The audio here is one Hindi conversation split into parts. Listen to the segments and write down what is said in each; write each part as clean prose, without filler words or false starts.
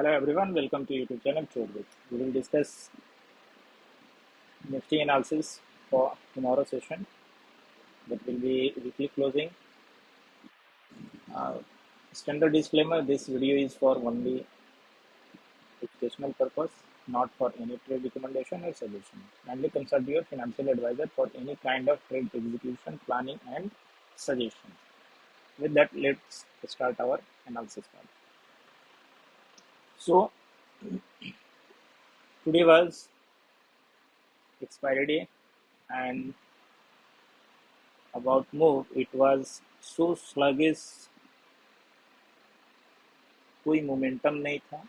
Hello everyone, welcome to YouTube channel Chodbit. We will discuss Nifty analysis for tomorrow session. That will be weekly closing. Uh, Standard disclaimer: this video is for only educational purpose, not for any trade recommendation or suggestion. Kindly consult your financial advisor for any kind of trade execution, planning, and suggestion. With that, let's start our analysis part. So today was expiry day, and about move, it was so sluggish, कोई मोमेंटम नहीं था,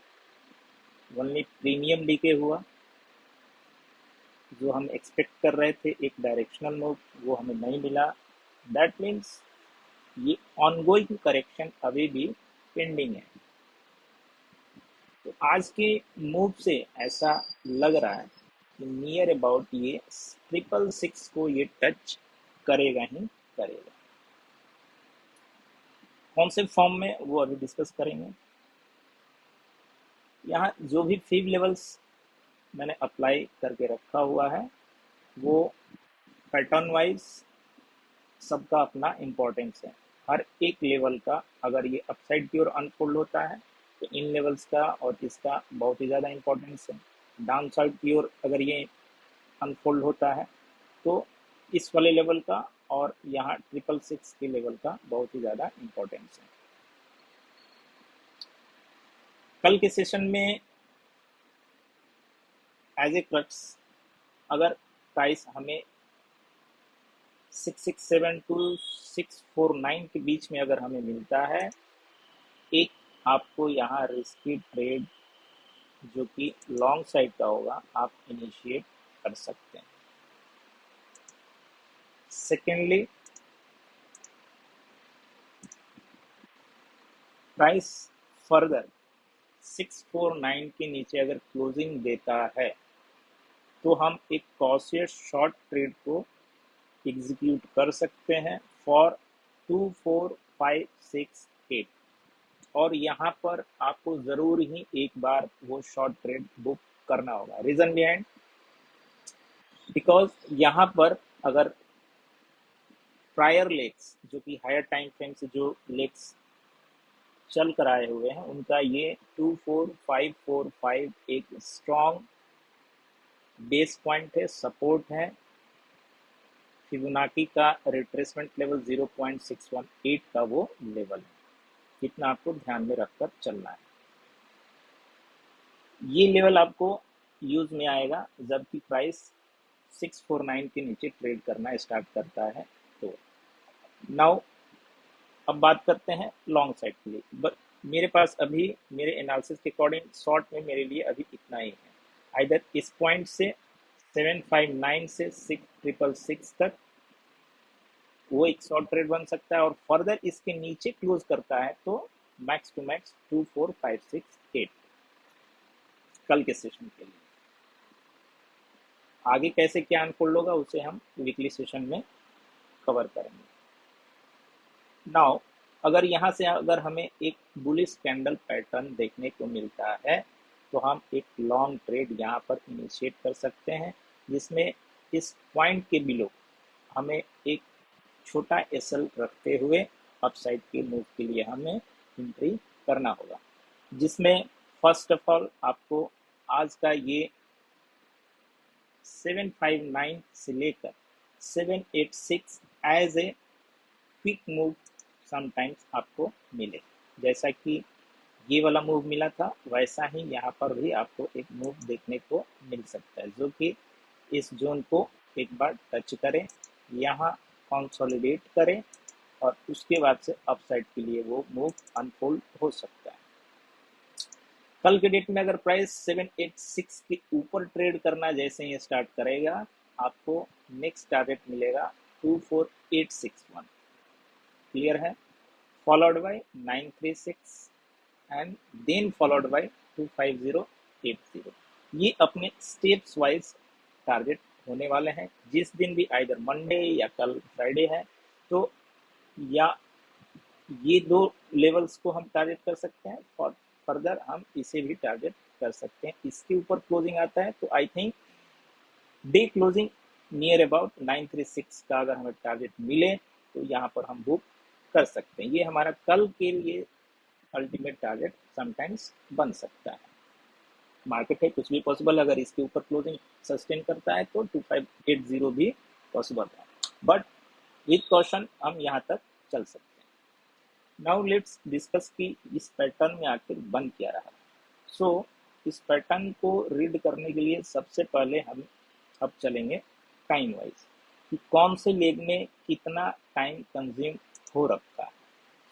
ओनली प्रीमियम डीके हुआ। जो हम एक्सपेक्ट कर रहे थे एक डायरेक्शनल मूव, वो हमें नहीं मिला। दैट मीन्स ये ऑनगोइंग करेक्शन अभी भी पेंडिंग है। तो आज के मूव से ऐसा लग रहा है कि नियर अबाउट ये 666 को ये टच करेगा ही करेगा। कौन से फॉर्म में वो अभी डिस्कस करेंगे। यहाँ जो भी फीब लेवल्स मैंने अप्लाई करके रखा हुआ है वो पैटर्न वाइज सबका अपना इम्पोर्टेंस है। हर एक लेवल का अगर ये अपसाइड की ओर अनफोल्ड होता है तो इन लेवल्स का और इसका बहुत ही ज़्यादा इम्पोर्टेंस है। डाउन साइड की ओर अगर ये अनफोल्ड होता है तो इस वाले लेवल का और यहाँ 666 के लेवल का बहुत ही ज़्यादा इम्पोर्टेंस है। कल के सेशन में एज ए क्रक्स अगर प्राइस हमें 667 टू 649 के बीच में अगर हमें मिलता है, एक आपको यहाँ रिस्की ट्रेड जो कि लॉन्ग साइड का होगा आप इनिशिएट कर सकते हैं। सेकेंडली, प्राइस फर्दर 649 के नीचे अगर क्लोजिंग देता है तो हम एक कॉशियस शॉर्ट ट्रेड को एग्जीक्यूट कर सकते हैं फॉर 24568 और यहाँ पर आपको जरूर ही एक बार वो शॉर्ट ट्रेड बुक करना होगा। रीजन बिहाइंड, बिकॉज यहाँ पर अगर प्रायर लेग्स जो कि हायर टाइम फ्रेम से जो लेग्स चल कर आए हुए हैं उनका ये 24545 एक स्ट्रॉन्ग बेस पॉइंट है, सपोर्ट है। फिबोनाची का रिट्रेसमेंट लेवल 0.618 का वो लेवल है। कितना आपको ध्यान में रखकर चलना है। ये लेवल आपको यूज में आएगा जबकि प्राइस 649 के नीचे ट्रेड करना स्टार्ट करता है। तो नाउ अब बात करते हैं लॉन्ग साइड के लिए। बट मेरे पास अभी मेरे एनालिसिस के अकॉर्डिंग शॉर्ट में मेरे लिए अभी इतना ही है। आइदर इस पॉइंट से 759 से 666 तक वो एक शॉर्ट ट्रेड बन सकता है और फर्दर इसके नीचे क्लोज करता है तो मैक्स टू मैक्स 24568 कल के सेशन के लिए। आगे कैसे क्या अनफोल्ड होगा उसे हम वीकली सेशन में कवर करेंगे। नाउ अगर यहाँ से अगर हमें एक बुलिश कैंडल पैटर्न देखने को मिलता है तो हम एक लॉन्ग ट्रेड यहाँ पर इनिशिएट कर सकते हैं जिसमें इस पॉइंट के बिलो हमें एक छोटा एसएल रखते हुए अपसाइड के मूव के लिए हमें एंट्री करना होगा, जिसमें फर्स्ट ऑफ ऑल आपको आज का ये 759 से लेकर 786 as a quick move sometimes आपको मिले। जैसा कि ये वाला मूव मिला था वैसा ही यहाँ पर भी आपको एक मूव देखने को मिल सकता है जो कि इस जोन को एक बार टच करे, यहाँ कंसोलिडेट करे और उसके बाद से अपसाइड के लिए वो मूव अनफोल्ड हो सकता है। कल के डेट में अगर प्राइस 786 के ऊपर ट्रेड करना जैसे ही स्टार्ट करेगा आपको नेक्स्ट टारगेट मिलेगा 24861, क्लियर है, followed by 936 and then followed by 25080। ये अपने स्टेप्स वाइज टारगेट होने वाले हैं। जिस दिन भी आइदर मंडे या कल फ्राइडे है तो या ये दो लेवल्स को हम टारगेट कर सकते हैं फॉर फर्दर हम इसे भी टारगेट कर सकते हैं। इसके ऊपर क्लोजिंग आता है तो I think day closing near about 936 का अगर हमें टारगेट मिले तो यहाँ पर हम बुक कर सकते हैं। ये हमारा कल के लिए अल्टीमेट टारगेट समटाइम्स बन सकता है। मार्केट है, कुछ भी पॉसिबल, अगर इसके ऊपर क्लोजिंग सस्टेन करता है तो 2580 भी पॉसिबल है, बट विथ कॉशन हम यहाँ तक चल सकते हैं। नाउ लेट्स डिस्कस कि इस पैटर्न में आखिर बन क्या रहा। सो इस पैटर्न को रीड करने के लिए सबसे पहले हम अब चलेंगे टाइम वाइज कि कौन से लेग में कितना टाइम कंज्यूम हो रखा है।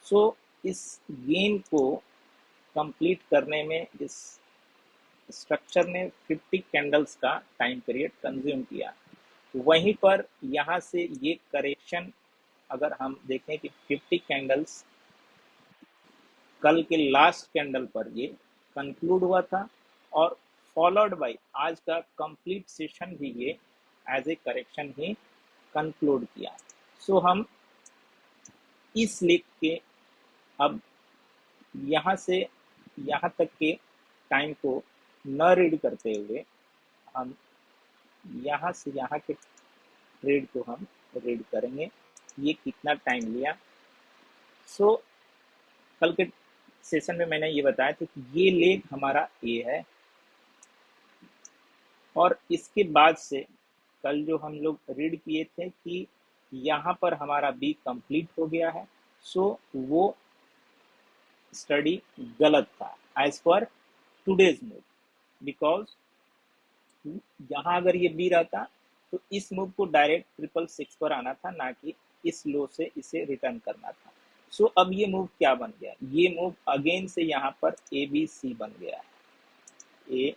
सो इस गेम को कंप्लीट करने में इस स्ट्रक्चर ने 50 कैंडल्स का टाइम पीरियड कंज्यूम किया। वहीं पर यहाँ से ये करेक्शन अगर हम देखें कि 50 कैंडल्स कल के लास्ट कैंडल पर ये कंक्लूड हुआ था और फॉलोड बाय आज का कंप्लीट सेशन भी ये एज ए करेक्शन ही कंक्लूड किया। सो हम इस लेग के अब यहाँ से यहाँ तक के टाइम को न रीड करते हुए हम यहाँ से यहाँ के ट्रेड को हम रीड करेंगे, ये कितना टाइम लिया। सो कल के सेशन में मैंने ये बताया था कि ये लेग हमारा ए है और इसके बाद से कल जो हम लोग रीड किए थे कि यहाँ पर हमारा बी कंप्लीट हो गया है। सो वो स्टडी गलत था as per today's move, because यहाँ अगर ये बी रहता तो इस मूव को डायरेक्ट 666 पर आना था, ना कि इस लो से इसे रिटर्न करना था। सो अब ये मूव क्या बन गया, ये मूव अगेन से यहाँ पर ए बी सी बन गया है, ए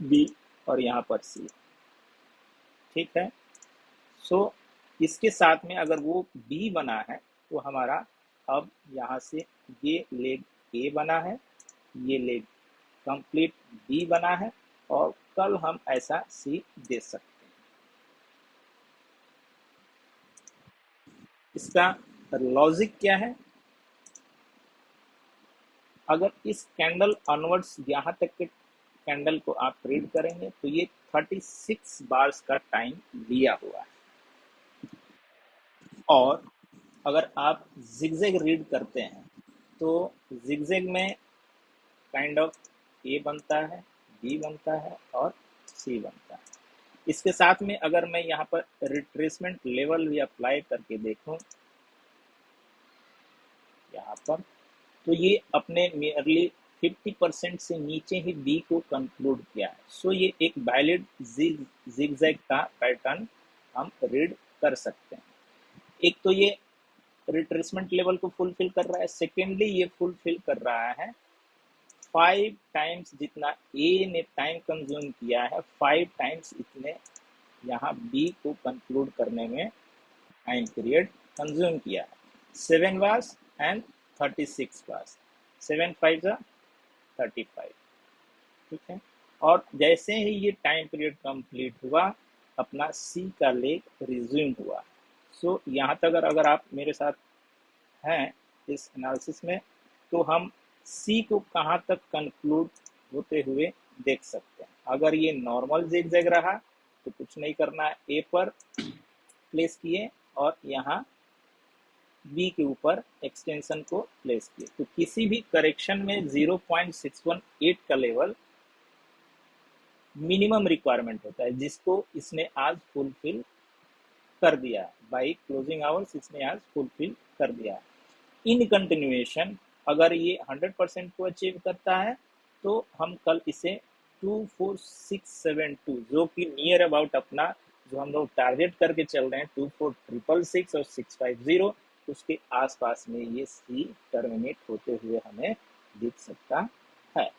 बी और यहाँ पर सी, ठीक है। सो इसके साथ में अगर वो बी बना है तो हमारा अब यहाँ से ये लेग ए बना है, ये लेग कंप्लीट बी बना है और कल हम ऐसा सी दे सकते हैं। इसका लॉजिक क्या है, अगर इस कैंडल ऑनवर्ड्स यहाँ तक के कैंडल को आप रीड करेंगे तो ये 36 बार्स का टाइम लिया हुआ है और अगर आप जिगजैग रीड करते हैं तो जिगजैग में काइंड ऑफ ए बनता है, बी बनता है और सी बनता है। इसके साथ में अगर मैं यहाँ पर रिट्रेसमेंट लेवल भी अप्लाई करके देखूं यहाँ पर, तो ये अपने नियरली 50% से नीचे ही बी को कंक्लूड किया है। सो ये एक वैलिड जिगजैग का पैटर्न हम रीड कर सकते हैं। एक तो ये रिट्रेसमेंट लेवल को फुलफिल कर रहा है, सेकेंडली ये फुलफिल कर रहा है 5 टाइम्स जितना ए ने टाइम कंज्यूम किया है, 5 टाइम्स इतने यहाँ बी को कंक्लूड करने में टाइम पीरियड कंज्यूम किया है। 7 बार्स एंड 36 बार्स, 7 5 35, ठीक है। और जैसे ही ये टाइम पीरियड कंप्लीट हुआ अपना सी का लेग रिज्यूम हुआ। सो यहाँ तक अगर आप मेरे साथ हैं इस एनालिसिस में तो हम सी को कहाँ तक कंक्लूड होते हुए देख सकते हैं। अगर ये नॉर्मल जिगजैग रहा तो कुछ नहीं करना है, ए पर प्लेस किए और यहाँ बी के ऊपर एक्सटेंशन को प्लेस किए। तो किसी भी करेक्शन में 0.618 का लेवल मिनिमम रिक्वायरमेंट होता है, जिसको इसने आज फुलफिल कर दिया बाई क्लोजिंग आवर्स, इसने आज फुलफिल कर दिया। इन कंटिन्यूएशन अगर ये 100% को अचीव करता है तो हम कल इसे 24672 जो कि नियर अबाउट अपना जो हम लोग टारगेट करके चल रहे हैं 24666 और 650 उसके आसपास में ये सी टर्मिनेट होते हुए हमें दिख सकता है।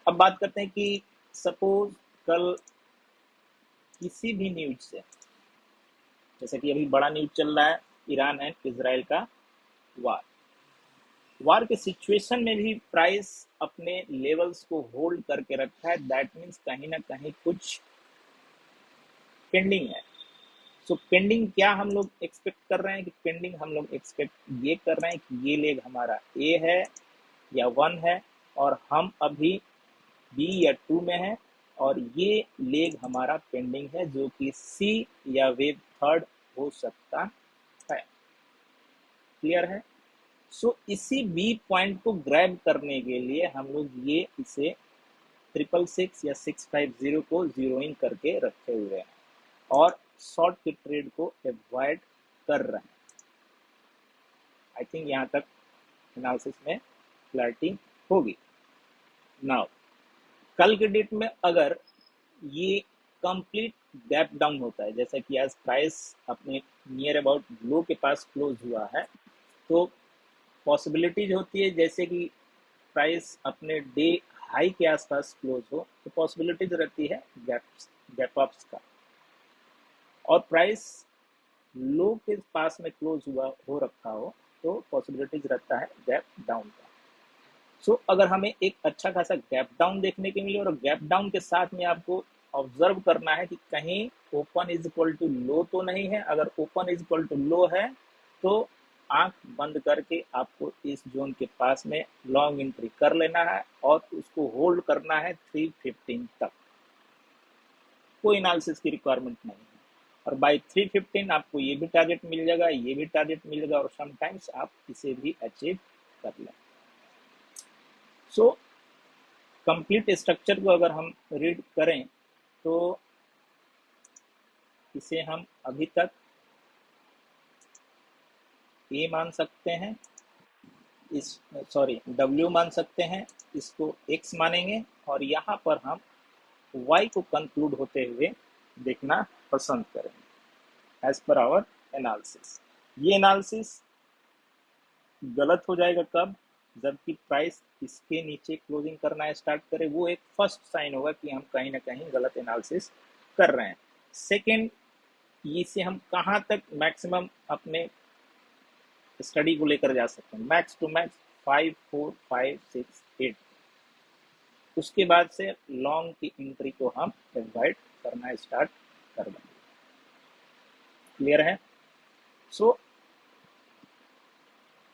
अब बात करते हैं कि सपोज कल किसी भी न्यूज से, जैसे कि अभी बड़ा न्यूज चल रहा है ईरान एंड इजराइल का वार के सिचुएशन में भी प्राइस अपने लेवल्स को होल्ड करके रखा है। दैट मीन्स कहीं ना कहीं कुछ पेंडिंग है। सो पेंडिंग क्या हम लोग एक्सपेक्ट कर रहे हैं कि पेंडिंग हम लोग एक्सपेक्ट ये कर रहे हैं कि ये लेग हमारा ए है या 1 है और हम अभी बी या 2 में है, और ये लेग हमारा पेंडिंग है जो कि सी या वेव थर्ड हो सकता है। क्लियर है? सो इसी बी पॉइंट को ग्रैब करने के लिए हम लोग ये इसे 666 या 650 को जीरोइंग करके रखे हुए हैं और शॉर्ट के ट्रेड को अवॉइड कर रहे हैं। आई थिंक यहाँ तक एनालिसिस में क्लैरिटी होगी। नाउ कल के डेट में अगर ये कंप्लीट गैप डाउन होता है, जैसा कि आज प्राइस अपने नियर अबाउट लो के पास क्लोज हुआ है, तो पॉसिबिलिटीज होती है जैसे कि प्राइस अपने डे हाई के आसपास क्लोज हो तो पॉसिबिलिटीज रहती है गैप अप्स का, और प्राइस लो के पास में क्लोज हुआ हो रखा हो तो पॉसिबिलिटीज रहता है गैप डाउन का। सो अगर हमें एक अच्छा खासा गैप डाउन देखने के मिले और गैप डाउन के साथ में आपको ऑब्जर्व करना है कि कहीं open is equal to low तो नहीं है। अगर open is equal to low है तो आंख बंद करके आपको इस जोन के पास में लॉन्ग एंट्री कर लेना है और उसको होल्ड करना है 315 तक। कोई एनालिसिस की रिक्वायरमेंट नहीं है, और बाय 315 आपको ये भी टारगेट मिल जाएगा, ये भी टारगेट मिल जाएगा, और समटाइम्स आप इसे भी अचीव कर लें। सो कंप्लीट स्ट्रक्चर को अगर हम रीड करें तो इसे हम अभी तक ए मान सकते हैं, इस सॉरी डब्ल्यू मान सकते हैं, इसको एक्स मानेंगे, और यहाँ पर हम वाई को कंक्लूड होते हुए देखना पसंद करेंगे एज पर आवर एनालिसिस। ये एनालिसिस गलत हो जाएगा कब? जबकि प्राइस इसके नीचे क्लोजिंग करना स्टार्ट करे, वो एक फर्स्ट साइन होगा कि हम कहीं ना कहीं गलत एनालिसिस कर रहे हैं। सेकेंड, इसे हम कहाँ तक मैक्सिमम अपने स्टडी को लेकर जा सकते हैं, मैक्स टू मैक्स 5 4 5 6 8। उसके बाद से लॉन्ग की एंट्री को हम अवॉइड करना स्टार्ट कर देंगे। क्लियर है? सो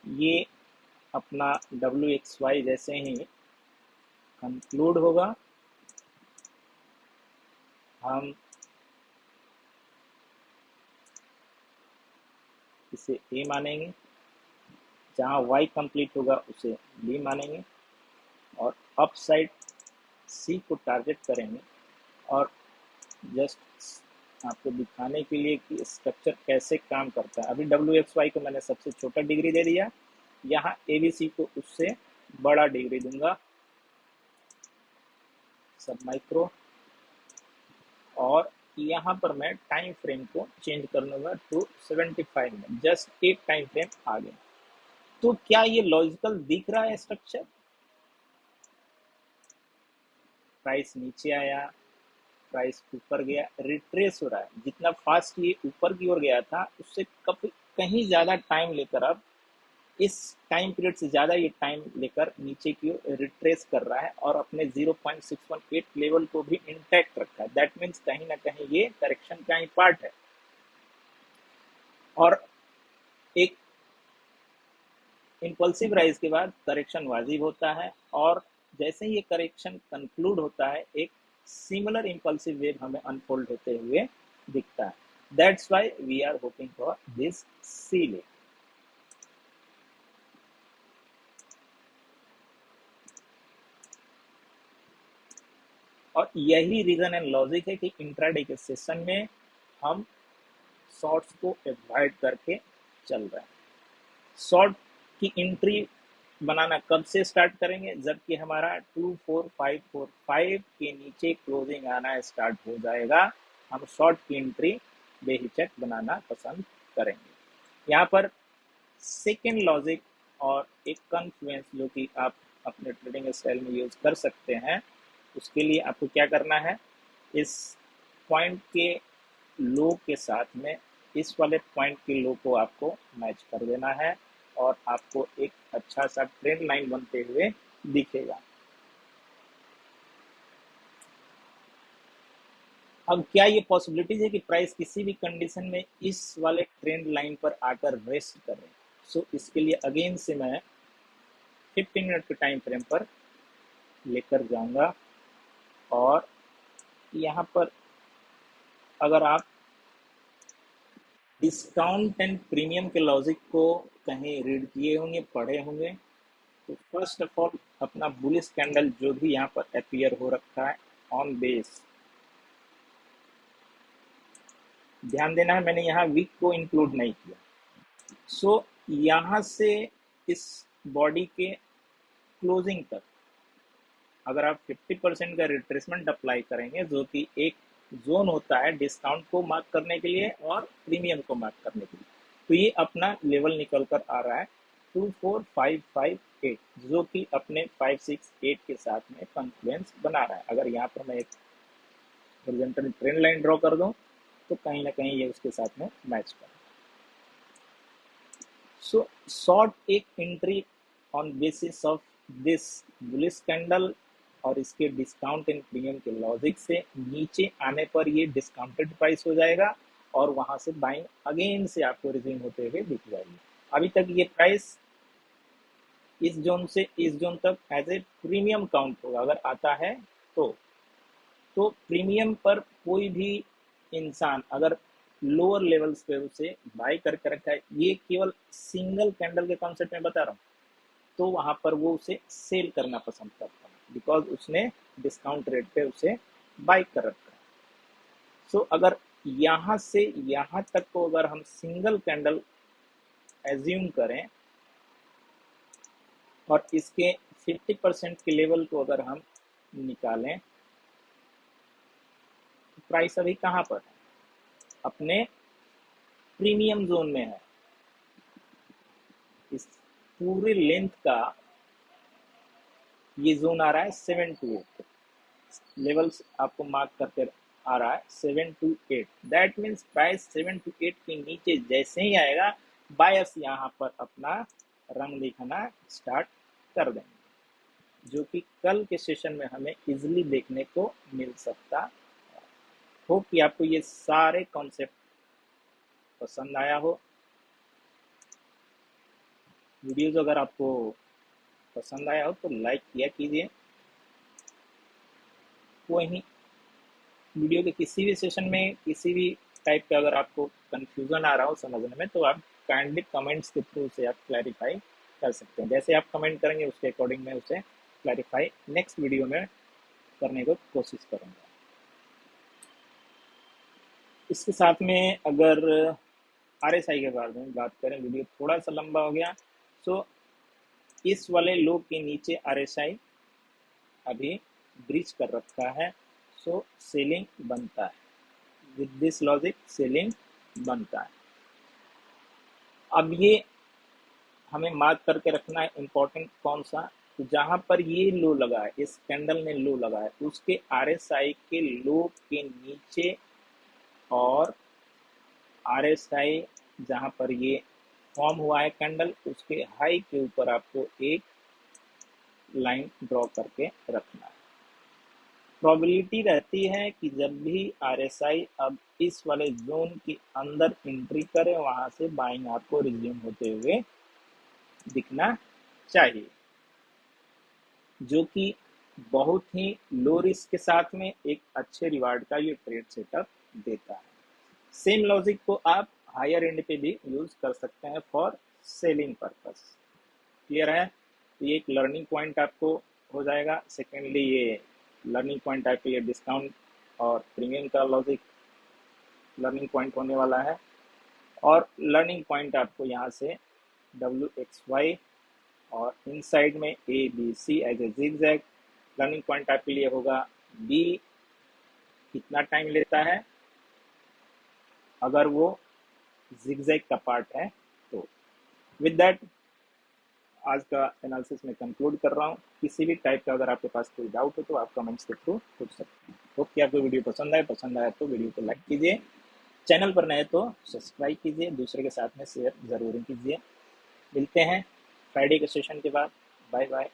ये अपना WXY जैसे ही कंक्लूड होगा हम इसे ए मानेंगे, जहाँ Y कंप्लीट होगा उसे B मानेंगे, और अप साइड C को टारगेट करेंगे। और जस्ट आपको दिखाने के लिए कि स्ट्रक्चर कैसे काम करता है, अभी WXY को मैंने सबसे छोटा डिग्री दे दिया, यहाँ ABC को उससे बड़ा डिग्री दूंगा, सब माइक्रो, और यहाँ पर मैं टाइम फ्रेम को चेंज कर लूँगा टू 75 में, जस्ट एक टाइम फ्रेम आगे। तो क्या ये लॉजिकल दिख रहा है स्ट्रक्चर? प्राइस नीचे आया, प्राइस ऊपर गया, रिट्रेस हो रहा है। जितना फास्ट ये ऊपर की ओर गया था उससे कहीं ज़्यादा टाइम लेकर अब इस टाइम पीरियड से ज़्यादा ये टाइम लेकर नीचे की ओर रिट्रेस कर रहा है और अपने 0.618 लेवल को भी इंटैक्ट रखा है। दैट मीन्स कहीं ना कहीं ये करेक्शन का ही पार्ट है, और एक इम्पल्सिव राइज के बाद करेक्शन वाजिब होता है, और जैसे ही ये करेक्शन कंक्लूड होता है एक सिमिलर इम्पल्सिव वेव हमें अनफोल्ड होते हुए दिखता है। That's why we are hoping for this C leg. और यही रीजन एंड लॉजिक है कि इंट्राडे के सेशन में हम शॉर्ट्स को अवॉइड करके चल रहे हैं। शॉर्ट की एंट्री बनाना कब से स्टार्ट करेंगे? जबकि हमारा 24545 के नीचे क्लोजिंग आना स्टार्ट हो जाएगा, हम शॉर्ट की एंट्री बेहिचक बनाना पसंद करेंगे। यहाँ पर सेकेंड लॉजिक और एक कन्फ्लुएंस जो कि आप अपने ट्रेडिंग स्टाइल में यूज कर सकते हैं, उसके लिए आपको क्या करना है, इस पॉइंट के लो के साथ में इस वाले पॉइंट के लो को आपको मैच कर देना है, और आपको एक अच्छा सा ट्रेंड लाइन बनते हुए दिखेगा। अब क्या ये पॉसिबिलिटीज है कि प्राइस किसी भी कंडीशन में इस वाले ट्रेंड लाइन पर आकर रेस्ट करे? सो इसके लिए अगेन से मैं 15 मिनट के टाइम फ्रेम पर लेकर जाऊंगा और यहाँ पर अगर आप डिस्काउंट एंड प्रीमियम के लॉजिक को कहीं रीड किए होंगे, पढ़े होंगे, तो फर्स्ट ऑफ ऑल अपना बुलिश कैंडल जो भी यहाँ पर अपीयर हो रखा है ऑन बेस, ध्यान देना है मैंने यहाँ वीक को इंक्लूड नहीं किया। सो यहाँ से इस बॉडी के क्लोजिंग तक अगर आप 50% का रिट्रेसमेंट अप्लाई करेंगे, जो कि एक जोन होता है डिस्काउंट को मार्क करने के लिए और प्रीमियम को मार्क करने के लिए, तो ये अपना लेवल निकल कर आ रहा है 24558, जो कि अपने 568 के साथ में कॉन्फ्लुएंस बना रहा है। अगर यहाँ पर मैं एक हॉरिजॉन्टल ट्रेंड लाइन ड्रॉ कर दूं तो कहीं ना कहीं ये उसके साथ में मैच कर। सो शॉर्ट एक entry on basis of this bullish candle और इसके डिस्काउंट एंड प्रीमियम के लॉजिक से नीचे आने पर ये डिस्काउंटेड प्राइस हो जाएगा और वहां से बाइंग अगेन से आपको रिज्यूम होते हुए दिख जाएगी। अभी तक ये प्राइस इस जोन से इस जोन तक एज ए प्रीमियम काउंट होगा अगर आता है तो प्रीमियम पर कोई भी इंसान अगर लोअर लेवल्स पे उसे बाय करके रखा है, ये केवल सिंगल कैंडल के कॉन्सेप्ट में बता रहा हूँ, तो वहां पर वो उसे सेल करना पसंद करता है बिकॉज उसने डिस्काउंट रेट पे उसे बाय कर रखा है। सो अगर यहाँ से यहाँ तक को अगर हम सिंगल कैंडल एज्यूम करें और इसके 50% के लेवल को अगर हम निकालें, तो प्राइस अभी कहाँ पर है? अपने प्रीमियम जोन में है। इस पूरी लेंथ का ये जोन आ रहा है 7 to 8, लेवल्स आपको मार्क करके आ रहा है 7 to 8। That means price 7 to 8 के नीचे जैसे ही आएगा बायर्स यहाँ पर अपना रंग दिखाना स्टार्ट कर देंगे, जो कि कल के सेशन में हमें इजिली देखने को मिल सकता है। होप कि आपको ये सारे कॉन्सेप्ट पसंद आया हो। वीडियोज अगर आपको पसंद आया हो तो लाइक किया कीजिए। वहीं वीडियो के किसी भी सेशन में किसी भी टाइप का अगर आपको कंफ्यूजन आ रहा हो समझने में, तो आप काइंडली कमेंट्स के थ्रू से आप क्लैरिफाई कर सकते हैं। जैसे आप कमेंट करेंगे उसके अकॉर्डिंग मैं उसे क्लैरिफाई नेक्स्ट वीडियो में करने को कोशिश करूँगा। इसके साथ में अगर RSI के बारे में बात करें, वीडियो थोड़ा सा लंबा हो गया, सो इस वाले लो के नीचे RSI अभी ब्रीच कर रखा है, सो सेलिंग बनता है। विद दिस लॉजिक सेलिंग बनता है। अब ये हमें मार्क करके रखना है इम्पोर्टेंट कौन सा, तो जहां पर ये लो लगा है, इस कैंडल में लो लगा है, उसके RSI के लो के नीचे और RSI जहां पर ये फॉर्म हुआ है कैंडल उसके हाई के ऊपर आपको एक लाइन ड्रॉ करके रखना है। प्रोबेबिलिटी रहती है कि जब भी RSI अब इस वाले जोन के अंदर एंट्री करे, वहां से बाइंग आपको रिज्यूम होते हुए दिखना चाहिए, जो कि बहुत ही लो रिस्क के साथ में एक अच्छे रिवार्ड का ये ट्रेड सेटअप देता है। सेम लॉजिक को आप हायर एंड पे भी यूज कर सकते हैं फॉर सेलिंग पर्पस। क्लियर है? तो ये एक लर्निंग पॉइंट आपको हो जाएगा। सेकेंडली ये लर्निंग पॉइंट आपके लिए डिस्काउंट और प्रीमियम का लॉजिक लर्निंग पॉइंट होने वाला है, और लर्निंग पॉइंट आपको यहाँ से WXY और इनसाइड में ABC as a zigzag learning point आपके लिए होगा। B कितना टाइम लेता है अगर वो जिगजैग का पार्ट है तो। विद दैट आज का एनालिसिस में कंक्लूड कर रहा हूँ। किसी भी टाइप का अगर आपके पास कोई डाउट हो तो आप कमेंट्स के थ्रू पूछ सकते हैं। होप कि आपको वीडियो पसंद आया तो वीडियो को लाइक कीजिए, चैनल पर नए तो सब्सक्राइब कीजिए, दूसरे के साथ में शेयर जरूर कीजिए। मिलते हैं फ्राइडे के सेशन के बाद। Bye bye.